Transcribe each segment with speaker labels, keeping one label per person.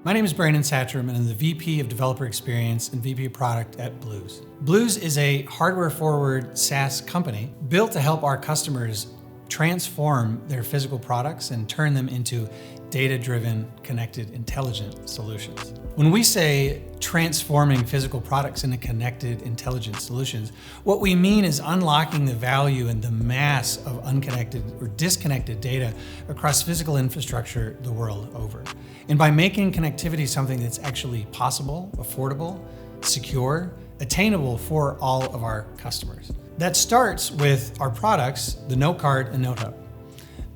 Speaker 1: My name is Brandon Satrom, and I'm the VP of Developer Experience and VP of Product at Blues. Blues is a hardware-forward SaaS company built to help our customers transform their physical products and turn them into data-driven, connected, intelligent solutions. When we say transforming physical products into connected, intelligent solutions, what we mean is unlocking the value and the mass of unconnected or disconnected data across physical infrastructure the world over. And by making connectivity something that's actually possible, affordable, secure, attainable for all of our customers. That starts with our products, the Notecard and Notehub.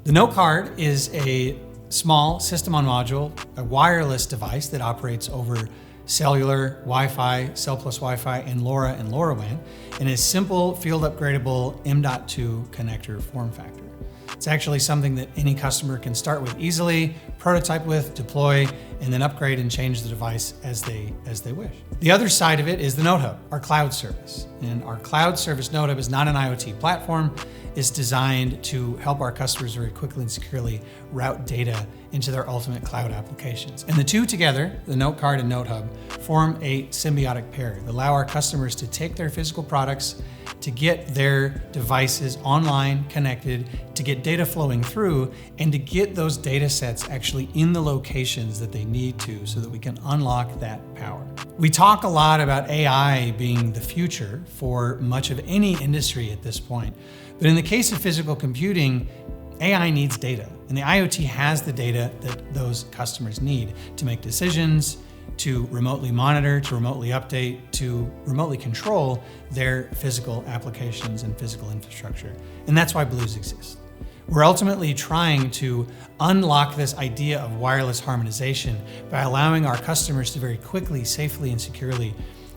Speaker 1: The Notecard is a small system-on-module, a wireless device that operates over cellular, Wi-Fi, Cell Plus Wi-Fi, and LoRa and LoRaWAN, in a simple field-upgradable M.2 connector form factor. It's actually something that any customer can start with easily, prototype with, deploy, and then upgrade and change the device as they wish. The other side of it is the Notehub, our cloud service. And our cloud service Notehub is not an IoT platform. It's designed to help our customers very quickly and securely route data into their ultimate cloud applications. And the two together, the Notecard and Notehub, form a symbiotic pair that allow our customers to take their physical products, to get their devices online, connected, to get data flowing through, and to get those data sets actually in the locations that they need to so that we can unlock that power. We talk a lot about AI being the future for much of any industry at this point. But in the case of physical computing, AI needs data, and the IoT has the data that those customers need to make decisions, to remotely monitor, to remotely update, to remotely control their physical applications and physical infrastructure. And that's why Blues exists. We're ultimately trying to unlock this idea of wireless harmonization by allowing our customers to very quickly, safely, and securely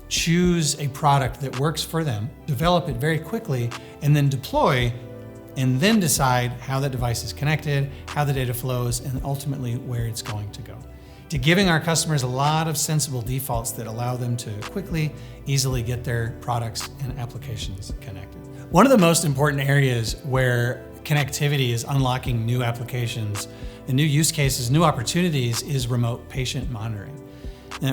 Speaker 1: choose a product that works for them, develop it very quickly, and then deploy, and then decide how that device is connected, how the data flows, and ultimately where it's going to go. To giving our customers a lot of sensible defaults that allow them to quickly, easily get their products and applications connected. One of the most important areas where connectivity is unlocking new applications and new use cases, new opportunities, is remote patient monitoring.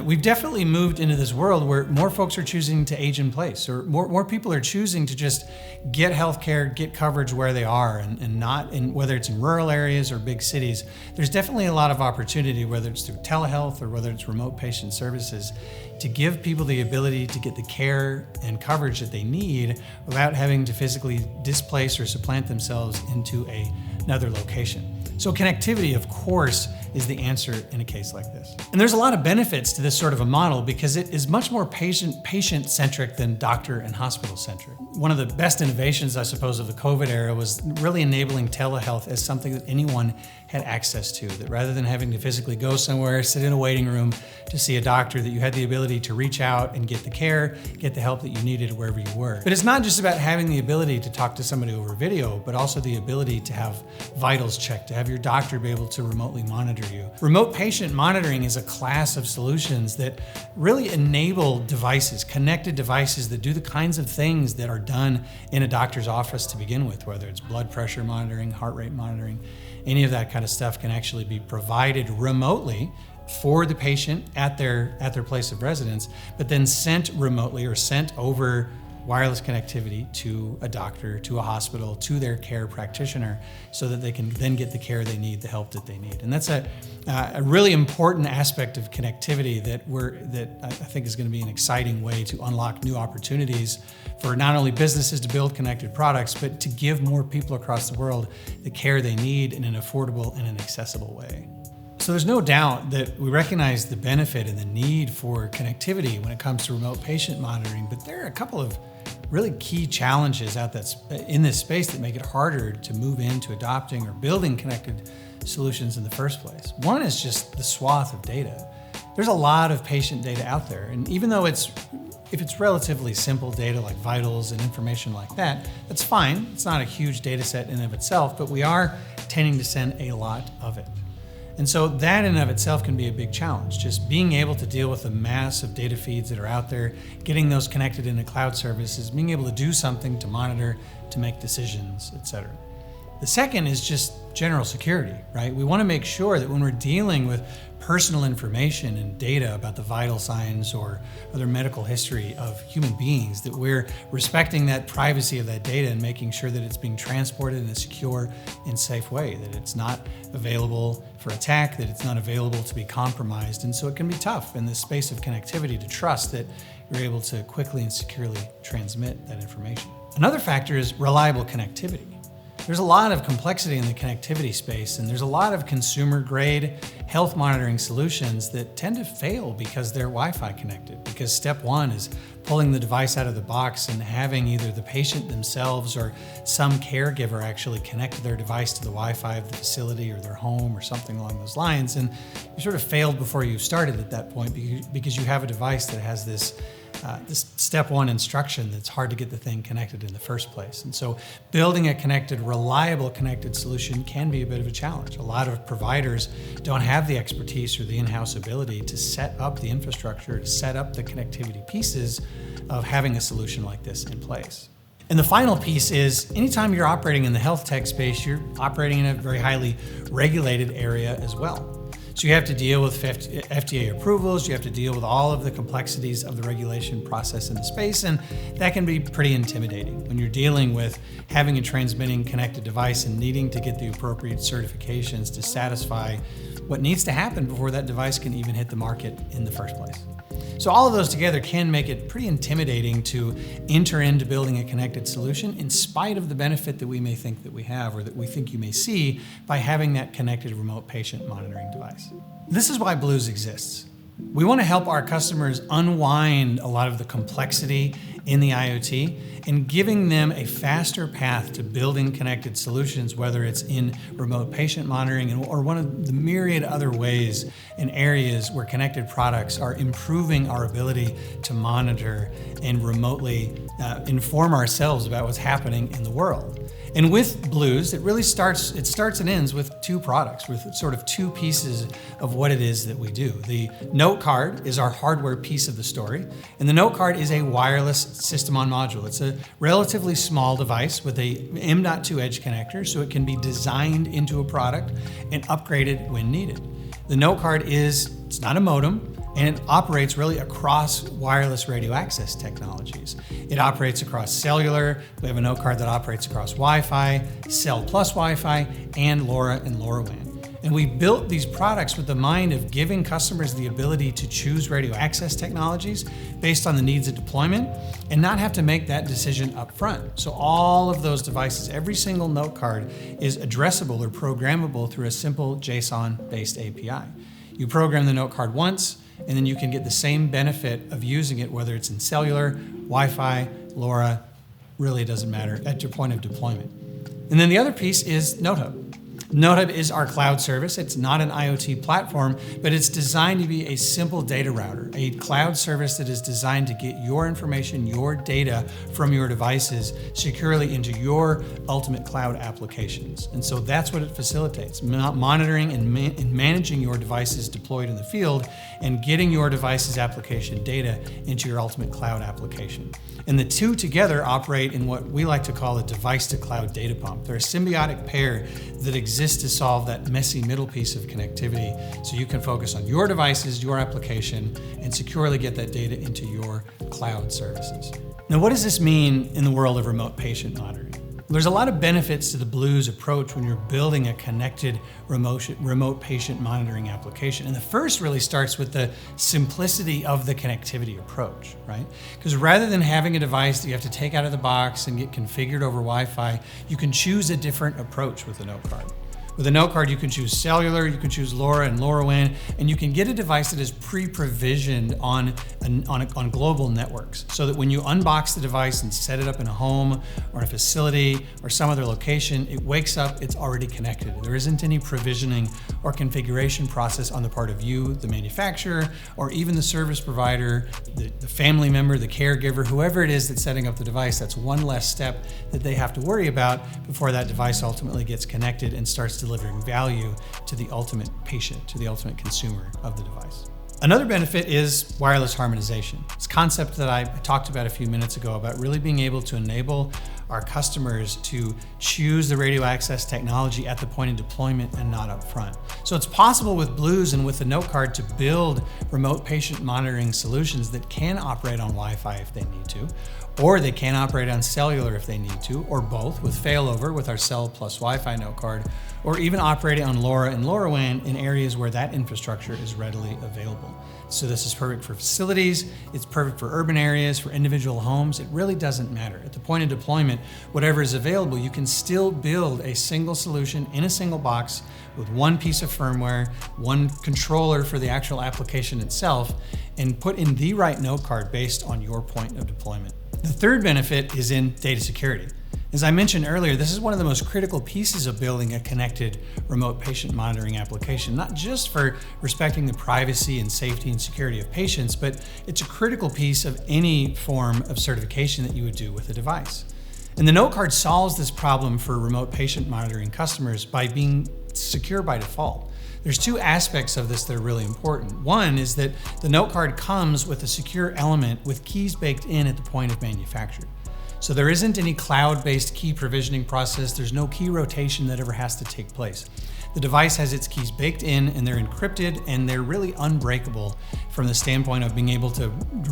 Speaker 1: We've definitely moved into this world where more folks are choosing to age in place, or more people are choosing to just get healthcare, get coverage where they are, and not in, whether it's in rural areas or big cities. There's definitely a lot of opportunity, whether it's through telehealth or whether it's remote patient services, to give people the ability to get the care and coverage that they need without having to physically displace or supplant themselves into another location. So connectivity, of course, is the answer in a case like this. And there's a lot of benefits to this sort of a model because it is much more patient-centric than doctor and hospital-centric. One of the best innovations, I suppose, of the COVID era was really enabling telehealth as something that anyone had access to, that rather than having to physically go somewhere, sit in a waiting room to see a doctor, that you had the ability to reach out and get the care, get the help that you needed wherever you were. But it's not just about having the ability to talk to somebody over video, but also the ability to have vitals checked, to have your doctor be able to remotely monitor you. Remote patient monitoring is a class of solutions that really enable devices, connected devices that do the kinds of things that are done in a doctor's office to begin with, whether it's blood pressure monitoring, heart rate monitoring, any of that kind of stuff can actually be provided remotely for the patient at their place of residence, but then sent remotely or sent over wireless connectivity to a doctor, to a hospital, to their care practitioner, so that they can then get the care they need, the help that they need. And that's a really important aspect of connectivity that I think is going to be an exciting way to unlock new opportunities for not only businesses to build connected products, but to give more people across the world the care they need in an affordable and an accessible way. So there's no doubt that we recognize the benefit and the need for connectivity when it comes to remote patient monitoring, but there are a couple of really key challenges in this space that make it harder to move into adopting or building connected solutions in the first place. One is just the swath of data. There's a lot of patient data out there, and even though if it's relatively simple data like vitals and information like that, that's fine. It's not a huge data set in and of itself, but we are tending to send a lot of it. And so that in and of itself can be a big challenge, just being able to deal with the mass of data feeds that are out there, getting those connected into cloud services, being able to do something to monitor, to make decisions, etc. The second is just general security, right? We want to make sure that when we're dealing with personal information and data about the vital signs or other medical history of human beings, that we're respecting that privacy of that data and making sure that it's being transported in a secure and safe way, that it's not available for attack, that it's not available to be compromised. And so it can be tough in this space of connectivity to trust that you're able to quickly and securely transmit that information. Another factor is reliable connectivity. There's a lot of complexity in the connectivity space, and there's a lot of consumer-grade health monitoring solutions that tend to fail because they're Wi-Fi connected, because step one is pulling the device out of the box and having either the patient themselves or some caregiver actually connect their device to the Wi-Fi of the facility or their home or something along those lines. And you sort of failed before you started at that point because you have a device that has this step one instruction that's hard to get the thing connected in the first place. And so building a connected, reliable connected solution can be a bit of a challenge. A lot of providers don't have the expertise or the in-house ability to set up the infrastructure, to set up the connectivity pieces of having a solution like this in place. And the final piece is anytime you're operating in the health tech space, you're operating in a very highly regulated area as well. So you have to deal with FDA approvals, you have to deal with all of the complexities of the regulation process in the space, and that can be pretty intimidating when you're dealing with having a transmitting connected device and needing to get the appropriate certifications to satisfy what needs to happen before that device can even hit the market in the first place. So all of those together can make it pretty intimidating to enter into building a connected solution in spite of the benefit that we may think that we have or that we think you may see by having that connected remote patient monitoring device. This is why Blues exists. We want to help our customers unwind a lot of the complexity in the IoT and giving them a faster path to building connected solutions, whether it's in remote patient monitoring or one of the myriad other ways in areas where connected products are improving our ability to monitor and remotely inform ourselves about what's happening in the world. And with Blues, it starts and ends with two products, with sort of two pieces of what it is that we do. The Notecard is our hardware piece of the story, and the Notecard is a wireless system on module. It's a relatively small device with a M.2 edge connector, so it can be designed into a product and upgraded when needed. The Notecard it's not a modem, and it operates really across wireless radio access technologies. It operates across cellular. We have a Notecard that operates across Wi-Fi, Cell Plus Wi-Fi, and LoRa and LoRaWAN. And we built these products with the mind of giving customers the ability to choose radio access technologies based on the needs of deployment and not have to make that decision up front. So all of those devices, every single Notecard is addressable or programmable through a simple JSON-based API. You program the Notecard once, and then you can get the same benefit of using it, whether it's in cellular, Wi-Fi, LoRa, really doesn't matter, at your point of deployment. And then the other piece is Notehub. Notehub is our cloud service. It's not an IoT platform, but it's designed to be a simple data router, a cloud service that is designed to get your information, your data from your devices securely into your ultimate cloud applications. And so that's what it facilitates, monitoring and managing your devices deployed in the field and getting your device's application data into your ultimate cloud application. And the two together operate in what we like to call a device-to-cloud data pump. They're a symbiotic pair that exists to solve that messy middle piece of connectivity so you can focus on your devices, your application, and securely get that data into your cloud services. Now, what does this mean in the world of remote patient monitoring? There's a lot of benefits to the Blues approach when you're building a connected remote patient monitoring application. And the first really starts with the simplicity of the connectivity approach, right? Because rather than having a device that you have to take out of the box and get configured over Wi-Fi, you can choose a different approach with the Notecard. With a Notecard, you can choose cellular, you can choose LoRa and LoRaWAN, and you can get a device that is pre-provisioned on global networks, so that when you unbox the device and set it up in a home or in a facility or some other location, it wakes up, it's already connected. There isn't any provisioning or configuration process on the part of you, the manufacturer, or even the service provider, the family member, the caregiver, whoever it is that's setting up the device. That's one less step that they have to worry about before that device ultimately gets connected and starts delivering value to the ultimate patient, to the ultimate consumer of the device. Another benefit is wireless harmonization. It's a concept that I talked about a few minutes ago about really being able to enable our customers to choose the radio access technology at the point of deployment and not up front. So it's possible with Blues and with the Notecard to build remote patient monitoring solutions that can operate on Wi-Fi if they need to, or they can operate on cellular if they need to, or both with failover with our cell plus Wi-Fi Notecard, or even operating on LoRa and LoRaWAN in areas where that infrastructure is readily available. So this is perfect for facilities, it's perfect for urban areas, for individual homes. It really doesn't matter. At the point of deployment, whatever is available, you can still build a single solution in a single box with one piece of firmware, one controller for the actual application itself, and put in the right Notecard based on your point of deployment. The third benefit is in data security. As I mentioned earlier, this is one of the most critical pieces of building a connected remote patient monitoring application, not just for respecting the privacy and safety and security of patients, but it's a critical piece of any form of certification that you would do with a device. And the Notecard solves this problem for remote patient monitoring customers by being secure by default. There's two aspects of this that are really important. One is that the Notecard comes with a secure element with keys baked in at the point of manufacture. So there isn't any cloud-based key provisioning process. There's no key rotation that ever has to take place. The device has its keys baked in and they're encrypted and they're really unbreakable from the standpoint of being able to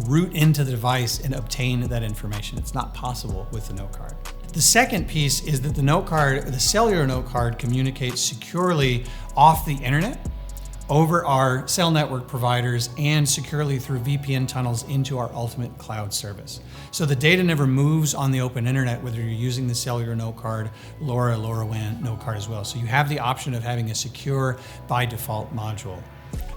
Speaker 1: root into the device and obtain that information. It's not possible with the Notecard. The second piece is that the Notecard, the cellular Notecard, communicates securely off the internet over our cell network providers and securely through VPN tunnels into our ultimate cloud service. So the data never moves on the open internet, whether you're using the cellular Notecard, LoRa, LoRaWAN Notecard as well. So you have the option of having a secure by default module.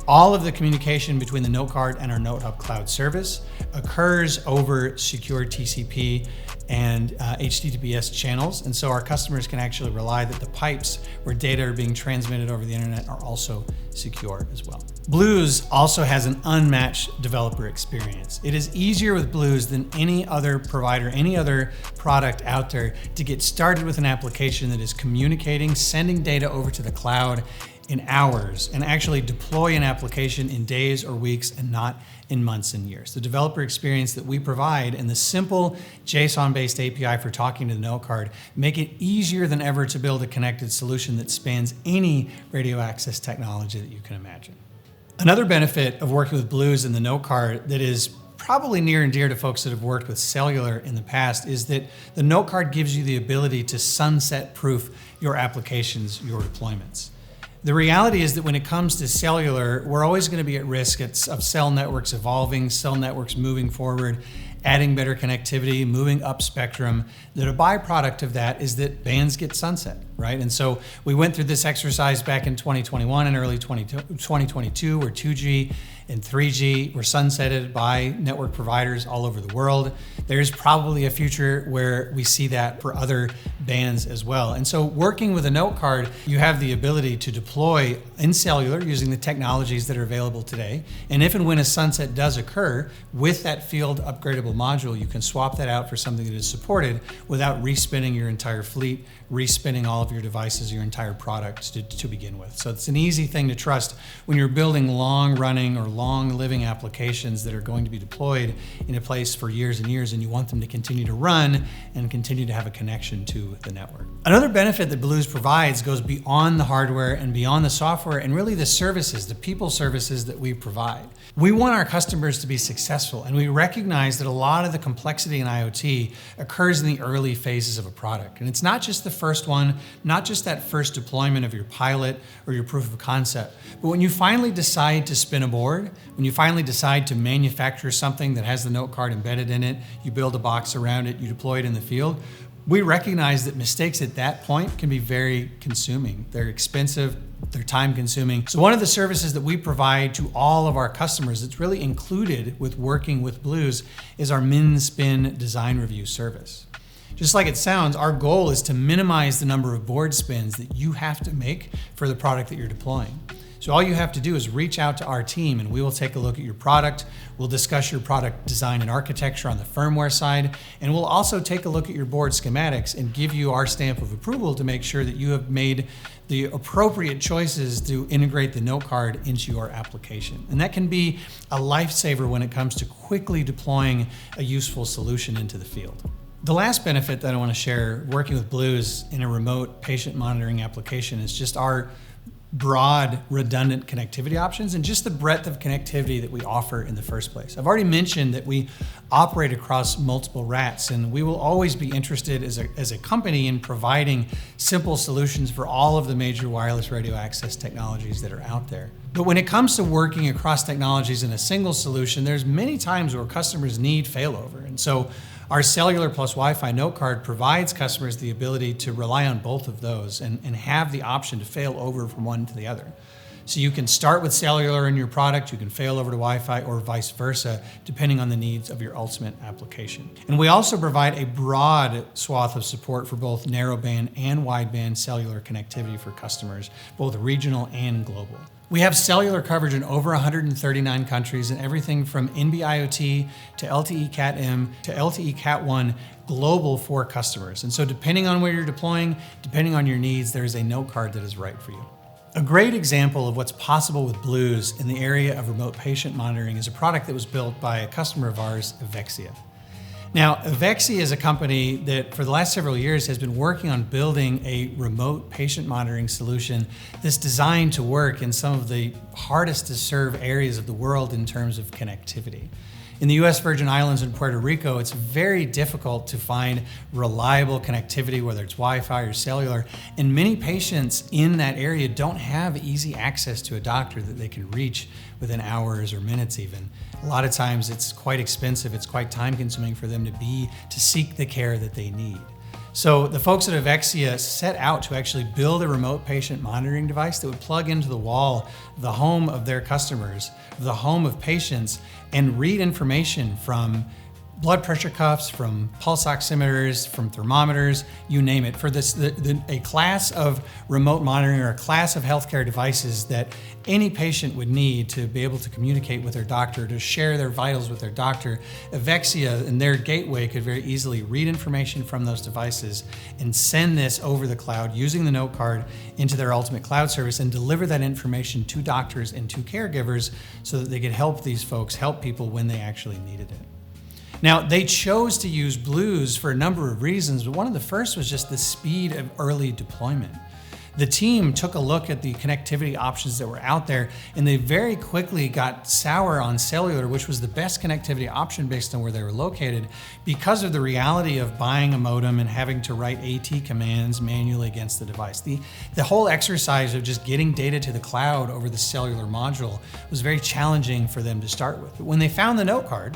Speaker 1: All of the communication between the Notecard and our Notehub cloud service occurs over secure TCP and HTTPS channels. And so our customers can actually rely that the pipes where data are being transmitted over the internet are also secure as well. Blues also has an unmatched developer experience. It is easier with Blues than any other provider, any other product out there to get started with an application that is communicating, sending data over to the cloud in hours and actually deploy an application in days or weeks and not in months and years. The developer experience that we provide and the simple JSON-based API for talking to the Notecard make it easier than ever to build a connected solution that spans any radio access technology that you can imagine. Another benefit of working with Blues and the Notecard that is probably near and dear to folks that have worked with cellular in the past is that the Notecard gives you the ability to sunset-proof your applications, your deployments. The reality is that when it comes to cellular, we're always going to be at risk of cell networks evolving, cell networks moving forward, adding better connectivity, moving up spectrum. That a byproduct of that is that bands get sunset, right? And so we went through this exercise back in 2021 and early 2022 where 2G and 3G were sunsetted by network providers all over the world. There's probably a future where we see that for other bands as well. And so working with a Notecard, you have the ability to deploy in cellular using the technologies that are available today. And if and when a sunset does occur, with that field upgradable module, you can swap that out for something that is supported without respinning your entire fleet, respinning all of your devices, your entire product to begin with. So it's an easy thing to trust when you're building long-running or long-living applications that are going to be deployed in a place for years and years, and you want them to continue to run and continue to have a connection to the network. Another benefit that Blues provides goes beyond the hardware and beyond the software and really the services, the people services that we provide. We want our customers to be successful, and we recognize that a lot of the complexity in IoT occurs in the early phases of a product. And it's not just the first one, not just that first deployment of your pilot or your proof of concept, but when you finally decide to spin a board, when you finally decide to manufacture something that has the Notecard embedded in it, you build a box around it, you deploy it in the field, we recognize that mistakes at that point can be very consuming. They're expensive, they're time consuming. So one of the services that we provide to all of our customers that's really included with working with Blues is our min-spin design review service. Just like it sounds, our goal is to minimize the number of board spins that you have to make for the product that you're deploying. So all you have to do is reach out to our team and we will take a look at your product. We'll discuss your product design and architecture on the firmware side, and we'll also take a look at your board schematics and give you our stamp of approval to make sure that you have made the appropriate choices to integrate the note card into your application. And that can be a lifesaver when it comes to quickly deploying a useful solution into the field. The last benefit that I want to share working with Blues in a remote patient monitoring application is just our broad, redundant connectivity options and just the breadth of connectivity that we offer in the first place. I've already mentioned that we operate across multiple RATs, and we will always be interested as a company in providing simple solutions for all of the major wireless radio access technologies that are out there. But when it comes to working across technologies in a single solution, there's many times where customers need failover. And so our cellular plus Wi-Fi note card provides customers the ability to rely on both of those and have the option to fail over from one to the other. So you can start with cellular in your product, you can fail over to Wi-Fi or vice versa, depending on the needs of your ultimate application. And we also provide a broad swath of support for both narrowband and wideband cellular connectivity for customers, both regional and global. We have cellular coverage in over 139 countries and everything from NB-IoT to LTE Cat-M to LTE Cat-1 global for customers. And so depending on where you're deploying, depending on your needs, there's a note card that is right for you. A great example of what's possible with Blues in the area of remote patient monitoring is a product that was built by a customer of ours, Evexia. Now, Evexia is a company that for the last several years has been working on building a remote patient monitoring solution that's designed to work in some of the hardest to serve areas of the world in terms of connectivity. In the US Virgin Islands and Puerto Rico, it's very difficult to find reliable connectivity, whether it's Wi-Fi or cellular, and many patients in that area don't have easy access to a doctor that they can reach within hours or minutes even. A lot of times it's quite expensive, it's quite time consuming for them to seek the care that they need. So the folks at Evexia set out to actually build a remote patient monitoring device that would plug into the wall of the home of their customers, the home of patients, and read information from blood pressure cuffs, from pulse oximeters, from thermometers, you name it, for a class of remote monitoring or a class of healthcare devices that any patient would need to be able to communicate with their doctor, to share their vitals with their doctor. Evexia and their gateway could very easily read information from those devices and send this over the cloud using the note card into their ultimate cloud service and deliver that information to doctors and to caregivers so that they could help these folks, help people when they actually needed it. Now, they chose to use Blues for a number of reasons, but one of the first was just the speed of early deployment. The team took a look at the connectivity options that were out there, and they very quickly got sour on cellular, which was the best connectivity option based on where they were located, because of the reality of buying a modem and having to write AT commands manually against the device. The whole exercise of just getting data to the cloud over the cellular module was very challenging for them to start with. But when they found the note card,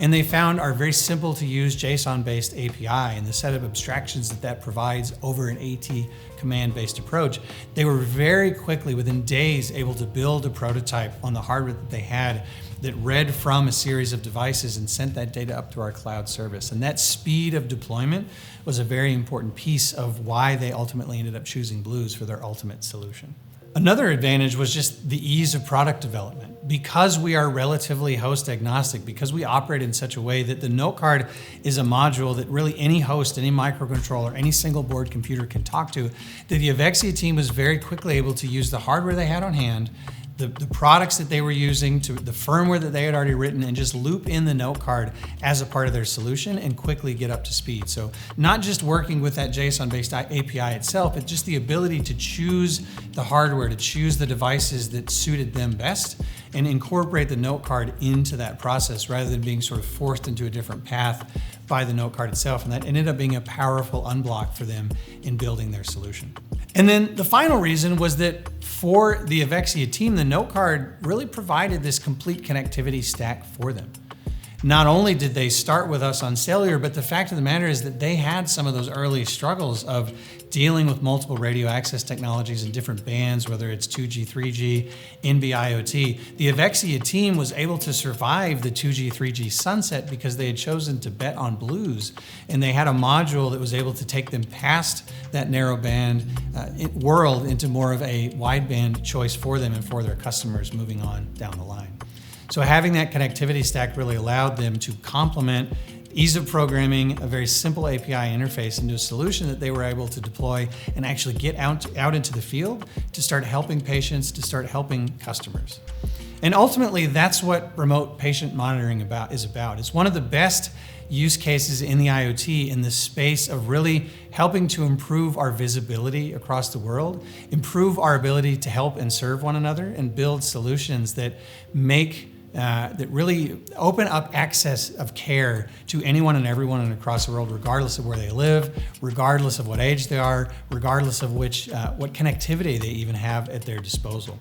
Speaker 1: and they found our very simple to use JSON-based API and the set of abstractions that provides over an AT command-based approach, they were very quickly, within days, able to build a prototype on the hardware that they had that read from a series of devices and sent that data up to our cloud service. And that speed of deployment was a very important piece of why they ultimately ended up choosing Blues for their ultimate solution. Another advantage was just the ease of product development. Because we are relatively host agnostic, because we operate in such a way that the note card is a module that really any host, any microcontroller, any single board computer can talk to, that the Evexia team was very quickly able to use the hardware they had on hand, the products that they were using, to the firmware that they had already written, and just loop in the note card as a part of their solution and quickly get up to speed. So not just working with that JSON-based API itself, but just the ability to choose the hardware, to choose the devices that suited them best, and incorporate the note card into that process rather than being sort of forced into a different path by the note card itself. And that ended up being a powerful unblock for them in building their solution. And then the final reason was that for the Evexia team, the note card really provided this complete connectivity stack for them. not only did they start with us on cellular, but the fact of the matter is that they had some of those early struggles of dealing with multiple radio access technologies in different bands, whether it's 2G, 3G, NB-IoT. The Evexia team was able to survive the 2G, 3G sunset because they had chosen to bet on Blues, and they had a module that was able to take them past that narrow band world into more of a wideband choice for them and for their customers moving on down the line. So having that connectivity stack really allowed them to complement ease of programming, a very simple API interface into a solution that they were able to deploy and actually get out into the field to start helping patients, to start helping customers. And ultimately, that's what remote patient monitoring is about. It's one of the best use cases in the IoT in the space of really helping to improve our visibility across the world, improve our ability to help and serve one another, and build solutions that that really open up access of care to anyone and everyone across the world, regardless of where they live, regardless of what age they are, regardless of what connectivity they even have at their disposal.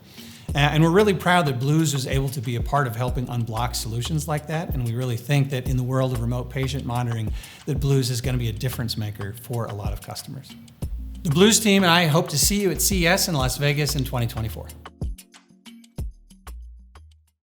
Speaker 1: And we're really proud that Blues was able to be a part of helping unblock solutions like that, and we really think that in the world of remote patient monitoring, that Blues is going to be a difference maker for a lot of customers. The Blues team and I hope to see you at CES in Las Vegas in 2024.